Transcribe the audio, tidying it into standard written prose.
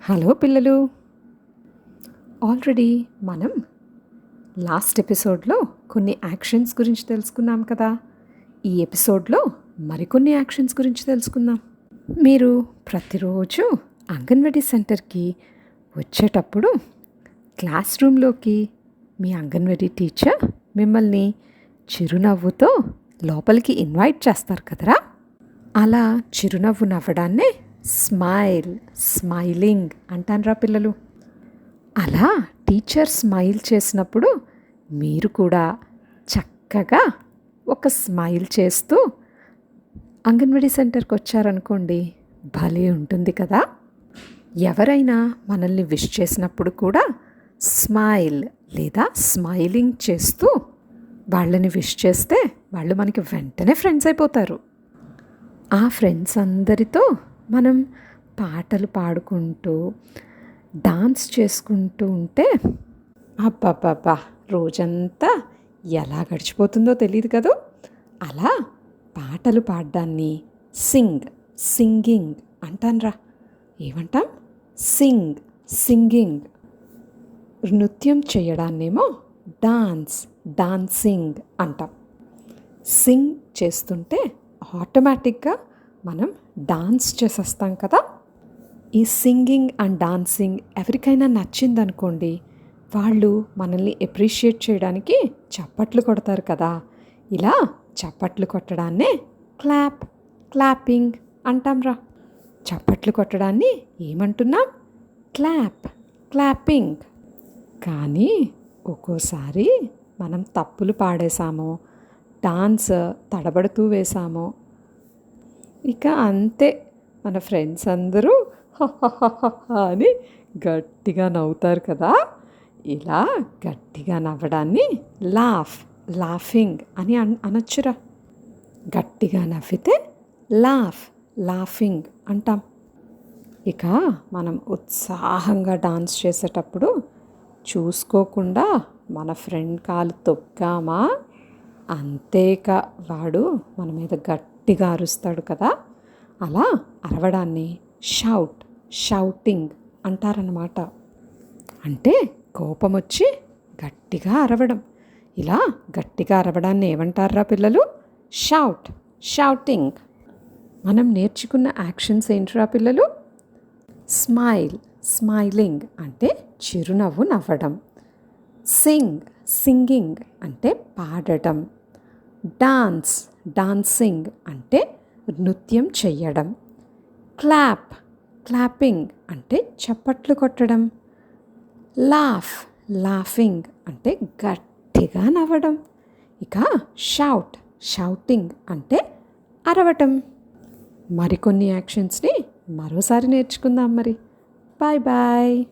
Hello పిల్లలు, already మనం last ఎపిసోడ్లో కొన్ని యాక్షన్స్ గురించి తెలుసుకున్నాం కదా. ఈ ఎపిసోడ్లో మరికొన్ని యాక్షన్స్ గురించి తెలుసుకుందాం. మీరు ప్రతిరోజు అంగన్వాడీ సెంటర్కి వచ్చేటప్పుడు క్లాస్ రూమ్లోకి మీ అంగన్వాడీ టీచర్ మిమ్మల్ని చిరునవ్వుతో లోపలికి ఇన్వైట్ చేస్తారు కదరా. అలా చిరునవ్వు నవ్వడాన్నే స్మైలింగ్ అంటాన్రా పిల్లలు. అలా టీచర్ స్మైల్ చేసినప్పుడు మీరు కూడా చక్కగా ఒక స్మైల్ చేస్తూ అంగన్వాడీ సెంటర్కి వచ్చారనుకోండి, భలే ఉంటుంది కదా. ఎవరైనా మనల్ని విష్ చేసినప్పుడు కూడా స్మైల్ లేదా స్మైలింగ్ చేస్తూ వాళ్ళని విష్ చేస్తే వాళ్ళు మనకి వెంటనే ఫ్రెండ్స్ అయిపోతారు. ఆ ఫ్రెండ్స్ అందరితో మనం పాటలు పాడుకుంటూ డాన్స్ చేసుకుంటూ ఉంటే అబ్బబ్బబ్బా రోజంతా ఎలా గడిచిపోతుందో తెలియదు కదా. అలా పాటలు పాడడాన్ని సింగింగ్ అంటాన్రా. ఏమంటాం? సింగింగ్. నృత్యం చేయడాన్నేమో డాన్సింగ్ అంటాం. సింగ్ చేస్తుంటే ఆటోమేటిక్గా మనం డాన్స్ చేసేస్తాం కదా. ఈ సింగింగ్ అండ్ డాన్సింగ్ ఎవరికైనా నచ్చిందనుకోండి, వాళ్ళు మనల్ని అప్రిషియేట్ చేయడానికి చప్పట్లు కొడతారు కదా. ఇలా చప్పట్లు కొట్టడాన్నే క్లాపింగ్ అంటాంరా. చప్పట్లు కొట్టడాన్ని ఏమంటున్నాం? క్లాపింగ్. కానీ ఒక్కోసారి మనం తప్పులు పాడేశామో, డాన్స్ తడబడుతూ వేశామో, ఇక అంతే, మన ఫ్రెండ్స్ అందరూ అని గట్టిగా నవ్వుతారు కదా. ఇలా గట్టిగా నవ్వడాన్ని లాఫింగ్ అని అనొచ్చురా. గట్టిగా నవ్వితే లాఫింగ్ అంటాం. ఇక మనం ఉత్సాహంగా డాన్స్ చేసేటప్పుడు చూసుకోకుండా మన ఫ్రెండ్ కాలు తొక్కామా, అంతేక వాడు మన మీద గట్టిగా అరుస్తాడు కదా. అలా అరవడాన్ని షౌటింగ్ అంటారన్నమాట. అంటే కోపం వచ్చి గట్టిగా అరవడం. ఇలా గట్టిగా అరవడాన్ని ఏమంటారా పిల్లలు? షౌటింగ్. మనం నేర్చుకున్న యాక్షన్స్ ఏంట్రా పిల్లలు? స్మైలింగ్ అంటే చిరునవ్వు నవ్వడం. సింగింగ్ అంటే పాడటం. డాన్సింగ్ అంటే నృత్యం చెయ్యడం. క్లాపింగ్ అంటే చప్పట్లు కొట్టడం. లాఫింగ్ అంటే గట్టిగా నవ్వడం. ఇక షౌటింగ్ అంటే అరవటం. మరికొన్ని యాక్షన్స్ని మరోసారి నేర్చుకుందాం మరి. బాయ్.